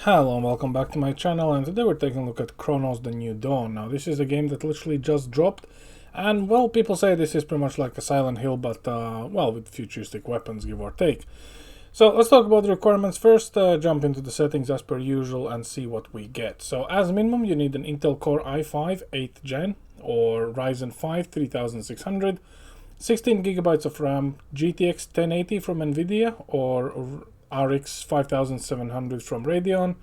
Hello and welcome back to my channel, and today we're taking a look at Cronos the New Dawn. Now this is a game that literally just dropped, and well, people say this is pretty much like a Silent Hill, but well, with futuristic weapons, give or take. So let's talk about the requirements first, jump into the settings as per usual and see what we get. So as minimum you need an Intel Core i5 8th gen or Ryzen 5 3600, 16 gigabytes of RAM, GTX 1080 from Nvidia or RX 5700 from Radeon,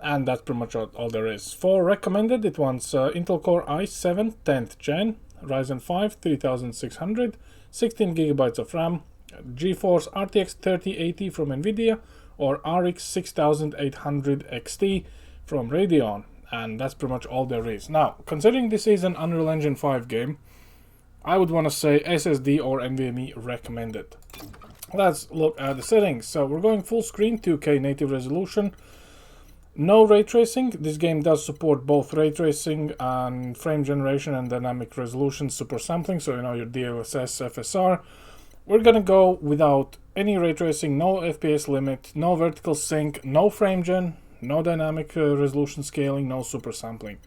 and that's pretty much all there is. For recommended, it wants Intel Core i7 10th gen, Ryzen 5 3600, 16 gigabytes of RAM, GeForce RTX 3080 from Nvidia or RX 6800 XT from Radeon, and that's pretty much all there is. Now, considering this is an Unreal Engine 5 game, I would want to say SSD or NVMe recommended. Let's look at the settings. So we're going full screen, 2K native resolution. No ray tracing. This game does support both ray tracing and frame generation and dynamic resolution super sampling, so you know your DLSS FSR. We're gonna go without any ray tracing, no FPS limit, no vertical sync, no frame gen, no dynamic resolution scaling, no super sampling.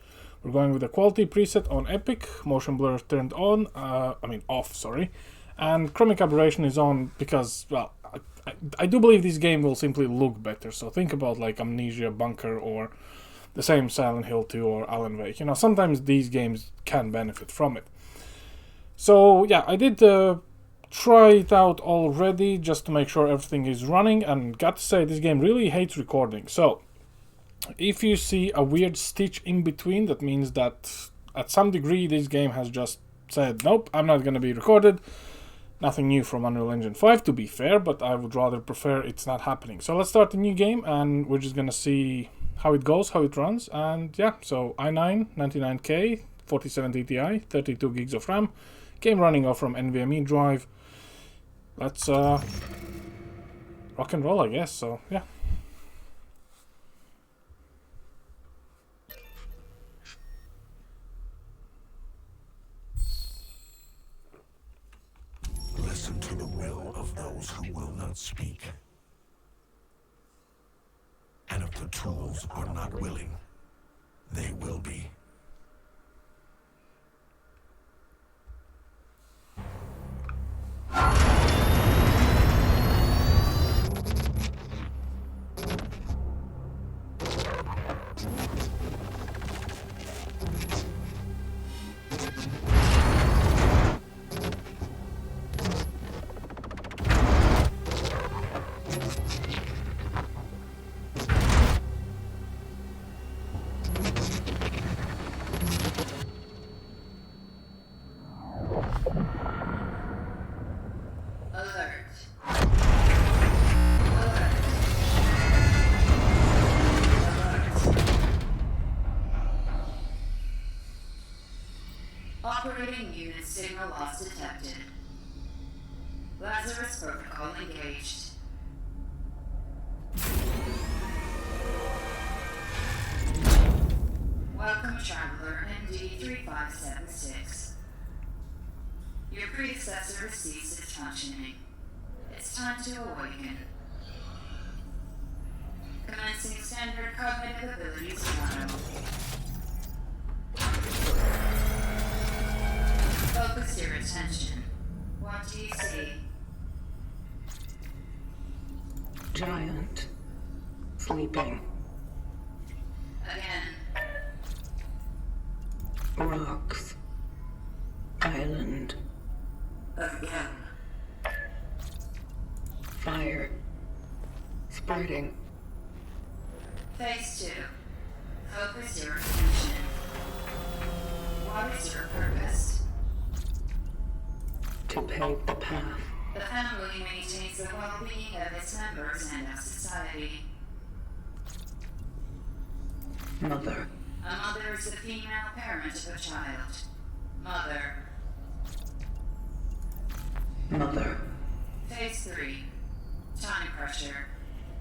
We're going with a quality preset on Epic, motion blur turned on, off, sorry. And chromic aberration is on because, well, I do believe this game will simply look better. So think about like Amnesia, Bunker, or the same Silent Hill 2 or Alan Wake. You know, sometimes these games can benefit from it. So yeah, I did try it out already just to make sure everything is running, and got to say this game really hates recording. So if you see a weird stitch in between, that means that at some degree this game has just said, nope, I'm not going to be recorded. Nothing new from Unreal Engine 5, to be fair, but I would rather prefer it's not happening. So let's start a new game, and we're just gonna see how it goes, how it runs, and yeah, so i9, 99K, 4070 Ti, 32 gigs of RAM, game running off from NVMe drive. Let's rock and roll, I guess, so yeah. Listen to the will of those who will not speak. And if the tools are not willing, they will be. Operating unit signal loss detected. Lazarus protocol engaged. Welcome, Traveler MD3576. Your predecessor has ceased its functioning. It's time to awaken. Commencing standard cognitive abilities trial. Focus your attention. What do you see? Giant. Sleeping. Again. Rocks. Island. Again. Fire. Spreading. Phase 2. Focus your attention. What is your purpose? To pave the path. The family maintains the well-being of its members and of society. Mother. A mother is the female parent of a child. Mother. Mother. Phase 3. Time pressure.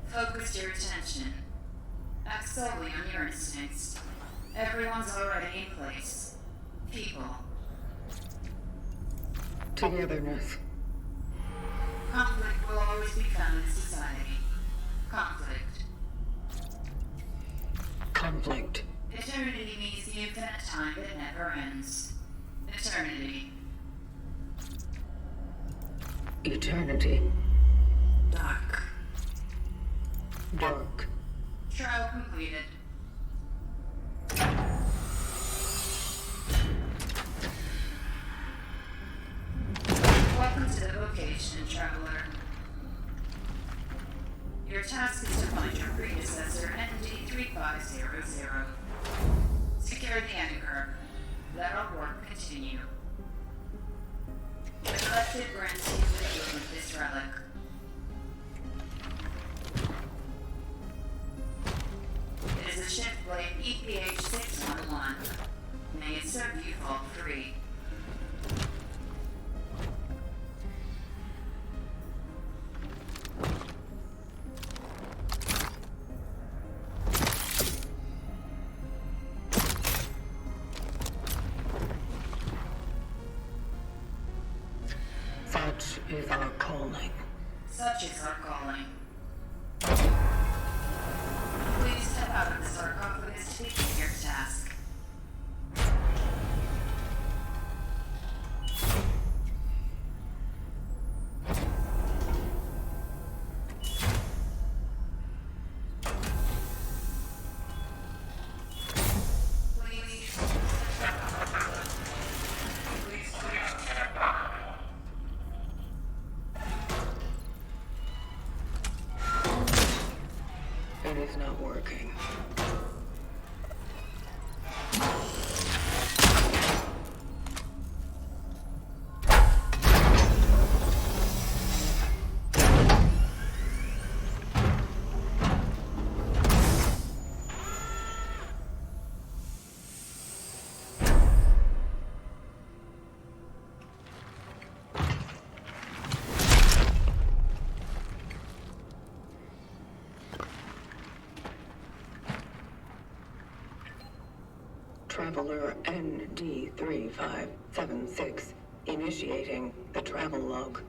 Focus your attention. Act solely on your instincts. Everyone's already in place. People. Togetherness. Conflict will always be found in society. Conflict. Conflict. Eternity means the infinite time that never ends. Eternity. Eternity. Dark. Dark. Trial completed. Welcome to the vocation, traveler. Your task is to find your predecessor, ND3500. Secure the anchor. Let our work continue. The collective grants you the gift of this relic. It is a ship blade EPH 611. May it serve you all three. Such is our calling. Such is our calling. Please step out of the sarcophagus to begin your task. It is not working. Traveler ND3576 initiating the travel log.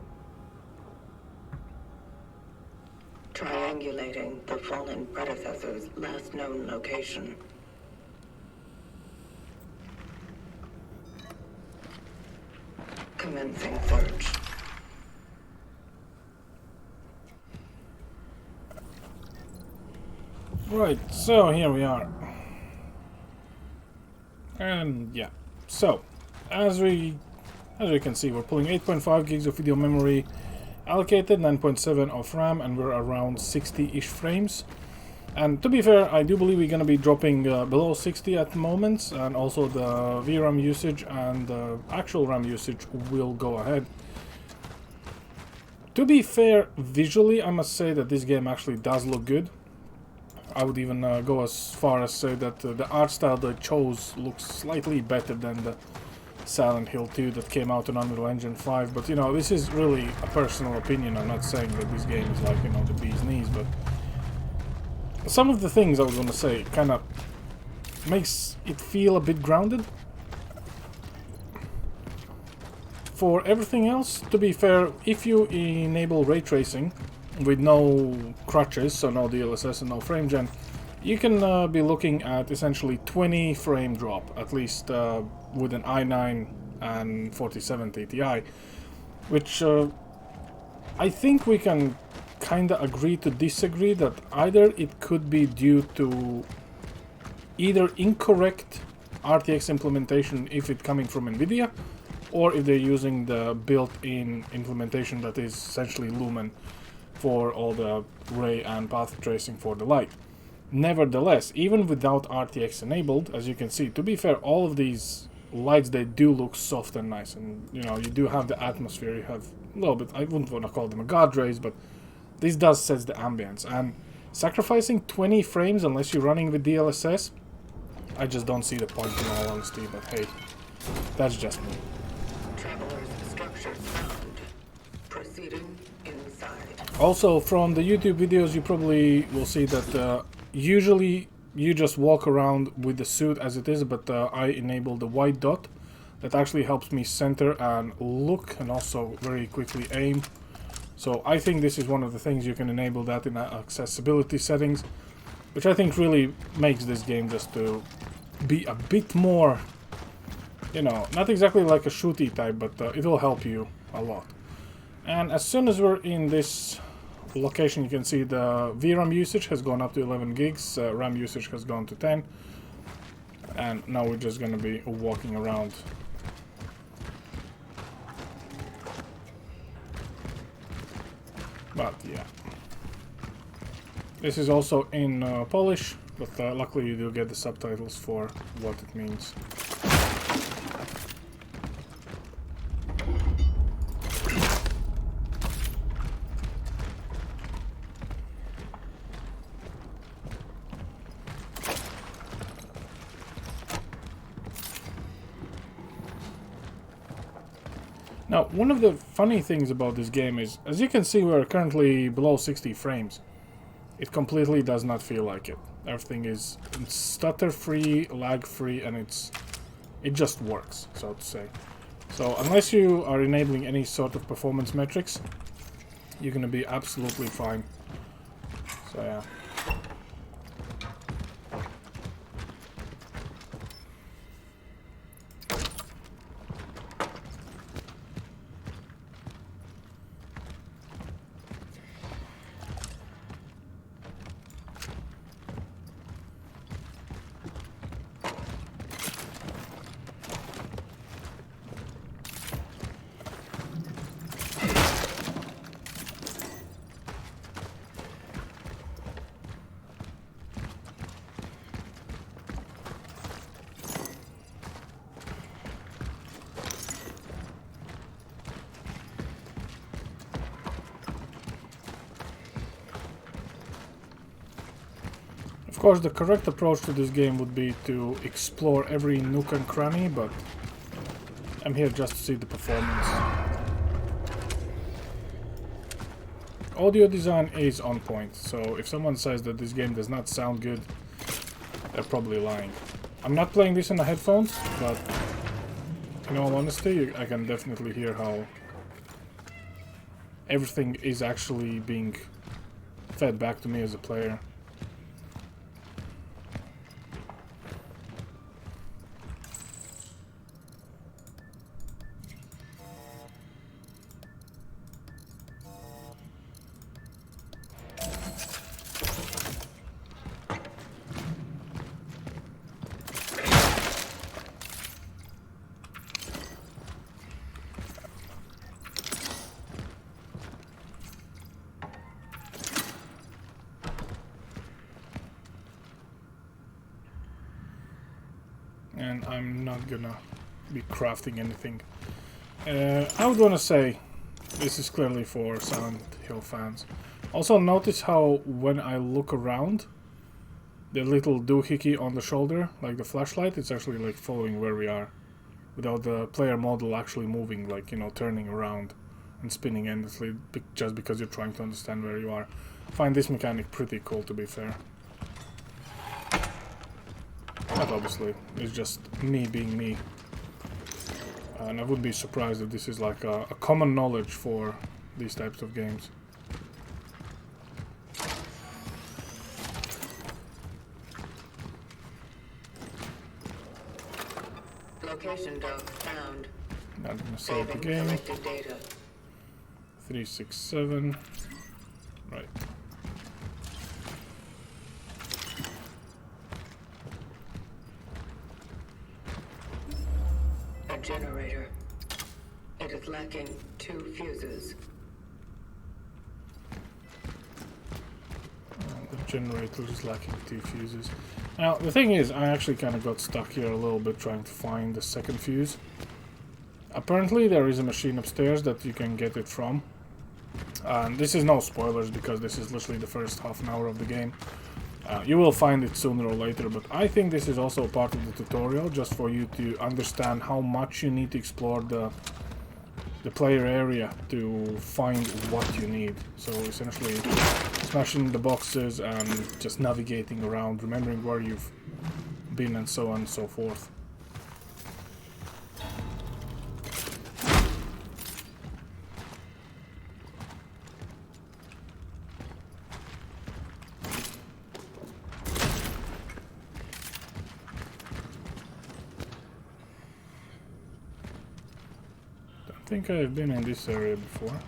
Triangulating the fallen predecessor's last known location. Commencing search. Right, so here we are. And yeah, so as we can see, we're pulling 8.5 gigs of video memory allocated, 9.7 of RAM, and we're around 60-ish frames. And to be fair, I do believe we're going to be dropping below 60 at the moment, and also the VRAM usage and the actual RAM usage will go ahead. To be fair, visually, I must say that this game actually does look good. I would even go as far as say that the art style they chose looks slightly better than the Silent Hill 2 that came out on Unreal Engine 5, but you know, this is really a personal opinion. I'm not saying that this game is like, you know, the bee's knees, but some of the things I was gonna say kind of makes it feel a bit grounded. For everything else, to be fair, if you enable ray tracing with no crutches, so no DLSS and no frame gen, you can be looking at essentially 20 frame drop, at least with an i9 and 4070 Ti, which I think we can kind of agree to disagree that either it could be due to either incorrect RTX implementation if it's coming from NVIDIA, or if they're using the built-in implementation that is essentially Lumen for all the ray and path tracing for the light. Nevertheless, even without RTX enabled, as you can see, to be fair, all of these lights, they do look soft and nice, and you know, you do have the atmosphere, you have a little bit, I wouldn't want to call them a god rays, but this does set the ambience. And sacrificing 20 frames unless you're running with DLSS, I just don't see the point in all honesty, but hey, that's just me. Traveler's structures found. Proceeding inside. Also, from the YouTube videos, you probably will see that usually you just walk around with the suit as it is, but I enable the white dot. That actually helps me center and look, and also very quickly aim. So I think this is one of the things you can enable that in accessibility settings. which I think really makes this game just to be a bit more, you know, not exactly like a shooty type, but it will help you a lot. And as soon as we're in this location, you can see the VRAM usage has gone up to 11 gigs, RAM usage has gone to 10, and now we're just gonna be walking around. But yeah, this is also in Polish, but luckily you do get the subtitles for what it means. Now, one of the funny things about this game is, as you can see, we're currently below 60 frames. It completely does not feel like it. Everything is stutter-free, lag-free, and it just works, so to say. So, unless you are enabling any sort of performance metrics, you're gonna be absolutely fine. So, yeah. Of course, the correct approach to this game would be to explore every nook and cranny, but I'm here just to see the performance. Audio design is on point, so if someone says that this game does not sound good, they're probably lying. I'm not playing this in the headphones, but in all honesty, I can definitely hear how everything is actually being fed back to me as a player. And I'm not gonna be crafting anything. I would want to say this is clearly for Silent Hill fans. Also notice how when I look around, the little doohickey on the shoulder, like the flashlight, it's actually like following where we are, without the player model actually moving, like, you know, turning around and spinning endlessly just because you're trying to understand where you are. I find this mechanic pretty cool, to be fair. But obviously, it's just me being me. And I wouldn't be surprised if this is like a common knowledge for these types of games. Location dog found. Not gonna save the game. 367. Right. Generator. It is lacking 2 fuses. The generator is lacking 2 fuses. Now, the thing is, I actually kind of got stuck here a little bit trying to find the second fuse. Apparently, there is a machine upstairs that you can get it from. And this is no spoilers because this is literally the first half an hour of the game. You will find it sooner or later, but I think this is also part of the tutorial, just for you to understand how much you need to explore the player area to find what you need. So essentially, smashing the boxes and just navigating around, remembering where you've been and so on and so forth. think I've been in this area before.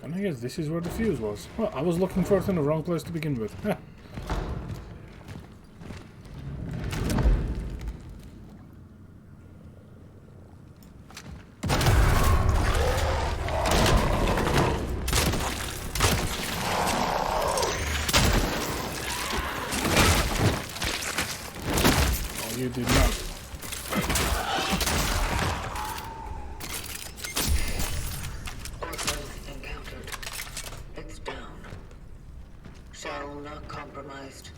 And I guess this is where the fuse was. Well, I was looking for it in the wrong place to begin with. You did not. Orcos encountered. It's down. Shell not compromised.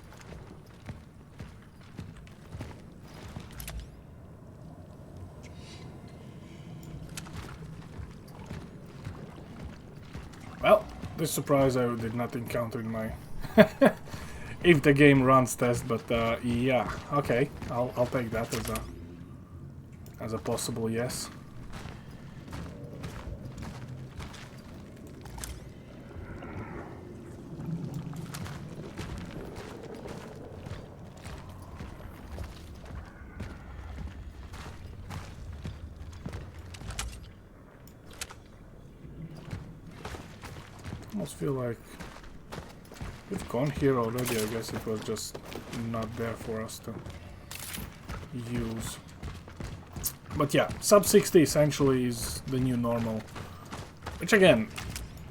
Well, this surprise I did not encounter in my if the game runs test, but yeah, okay, I'll take that as a possible yes. Almost feel like we've gone here already. I guess it was just not there for us to use. But yeah, sub 60 essentially is the new normal. Which again,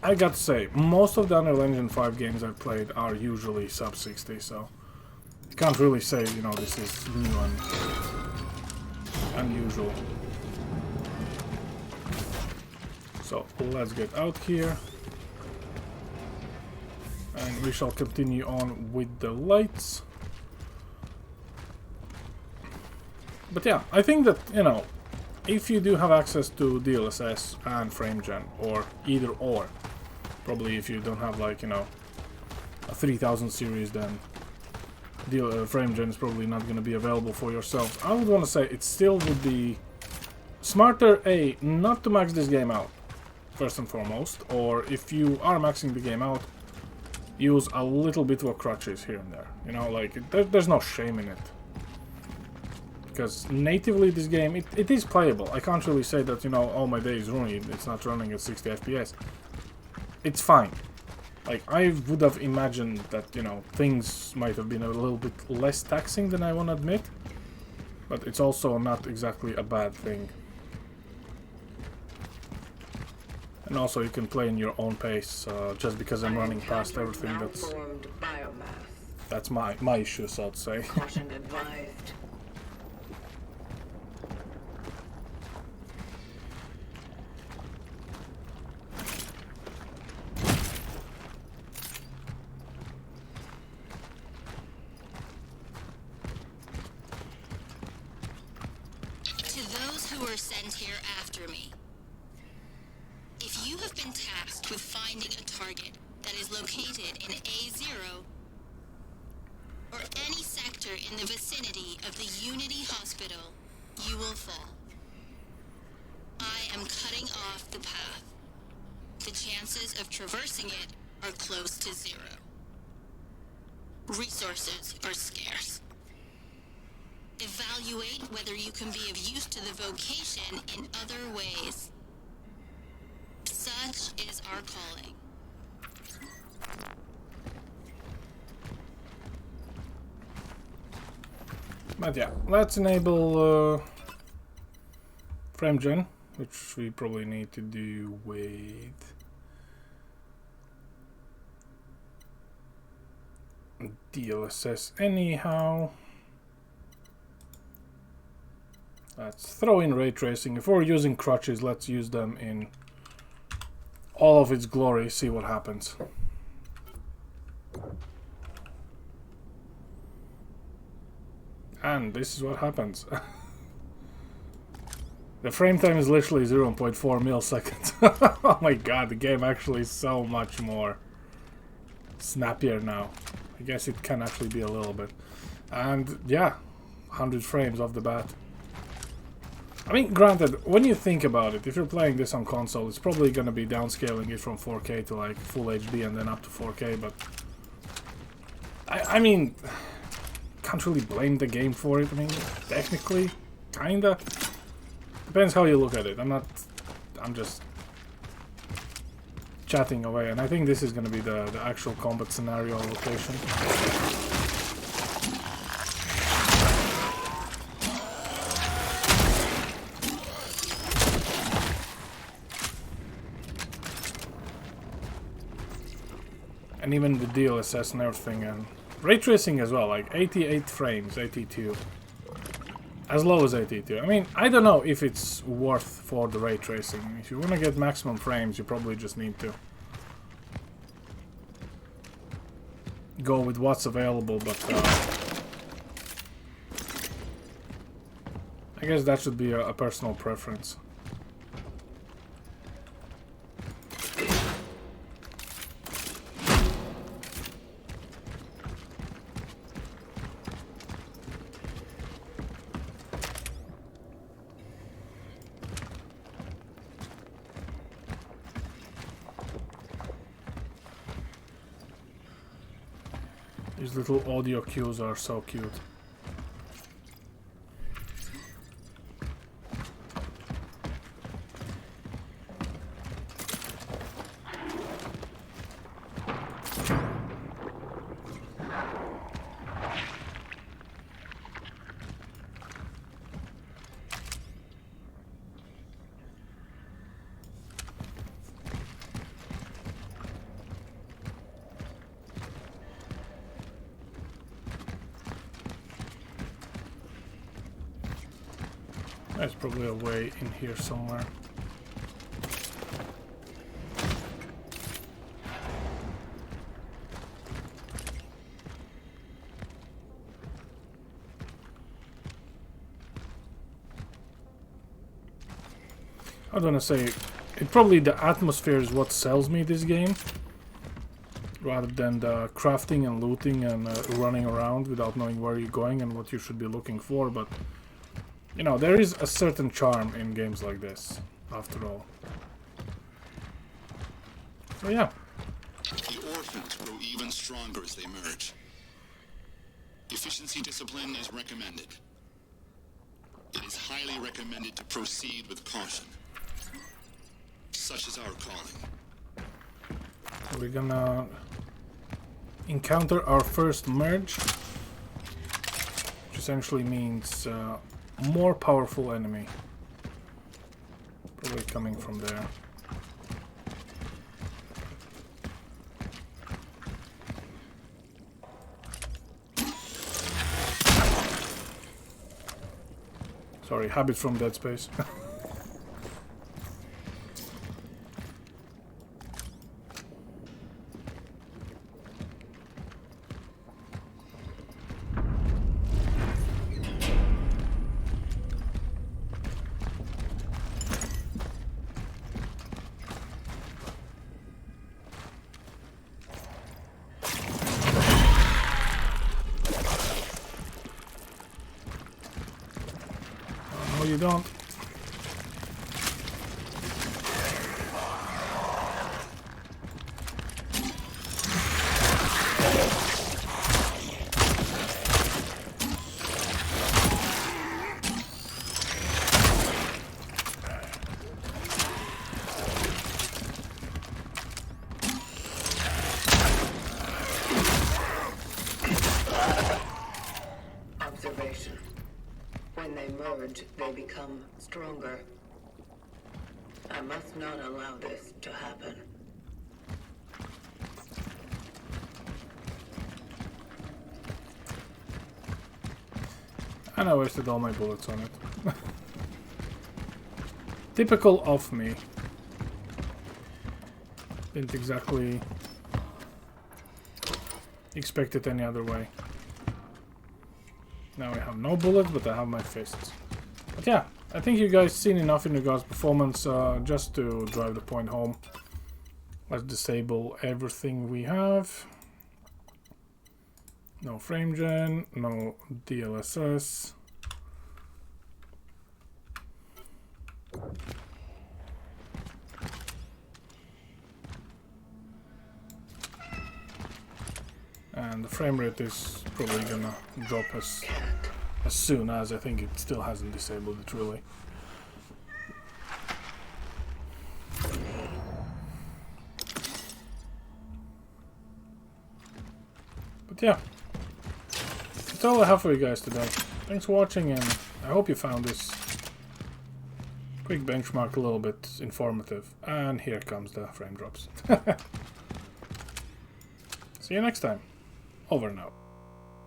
I got to say, most of the Unreal Engine 5 games I've played are usually sub 60, so you can't really say, you know, this is new and unusual. So let's get out here. And we shall continue on with the lights. But yeah, I think that, you know, if you do have access to DLSS and FrameGen, or either or, probably if you don't have, like, you know, a 3000 series, then FrameGen is probably not going to be available for yourself. I would want to say it still would be smarter, A, not to max this game out, first and foremost, or if you are maxing the game out, use a little bit of crutches here and there. You know, like, there's no shame in it. Because natively this game, it is playable. I can't really say that, you know, oh, my day is ruined, it's not running at 60 FPS. It's fine. Like, I would have imagined that, you know, things might have been a little bit less taxing than I want to admit. But it's also not exactly a bad thing. And also you can play in your own pace, just because I'm running past everything that's my issue, so to say. Caution advised. To those who were sent here after me, if you have been tasked with finding a target that is located in A0 or any sector in the vicinity of the Unity Hospital, you will fall. I am cutting off the path. The chances of traversing it are close to 0. Resources are scarce. Evaluate whether you can be of use to the vocation in other ways. Such is our calling. But yeah, let's enable FrameGen, which we probably need to do with DLSS anyhow. Let's throw in ray tracing. If we're using crutches, let's use them in all of its glory, see what happens. And this is what happens. The frame time is literally 0.4 milliseconds. Oh my god, the game actually is so much more snappier now. I guess it can actually be a little bit. And yeah, 100 frames off the bat. I mean, granted, when you think about it, if you're playing this on console, it's probably gonna be downscaling it from 4K to like full HD and then up to 4K, but I mean, can't really blame the game for it. I mean, technically, kinda. Depends how you look at it. I'm just chatting away, and I think this is gonna be the actual combat scenario location. And even the DLSS and everything, and ray tracing as well, like 88 frames, 82. As low as 82. I mean, I don't know if it's worth for the ray tracing. If you want to get maximum frames, you probably just need to go with what's available, but I guess that should be a personal preference. These little audio cues are so cute. There's probably a way in here somewhere. I was gonna say, probably the atmosphere is what sells me this game, rather than the crafting and looting and running around without knowing where you're going and what you should be looking for, but you know, there is a certain charm in games like this, after all. So yeah. The orphans grow even stronger as they merge. Efficiency discipline is recommended. It is highly recommended to proceed with caution. Such is our calling. We're gonna encounter our first merge, which essentially means more powerful enemy. Probably coming from there. Sorry, habit from Dead Space. No, you don't. Observation. When they merge, they become stronger. I must not allow this to happen. And I wasted all my bullets on it. Typical of me. Didn't exactly expect it any other way. Now I have no bullets, but I have my fists. But yeah, I think you guys seen enough in regards to performance, just to drive the point home. Let's disable everything we have. No frame gen, no DLSS. and the frame rate is probably gonna drop as soon as, I think it still hasn't disabled it really. But yeah, that's all I have for you guys today. Thanks for watching, and I hope you found this quick benchmark a little bit informative. And here comes the frame drops. See you next time. Over now.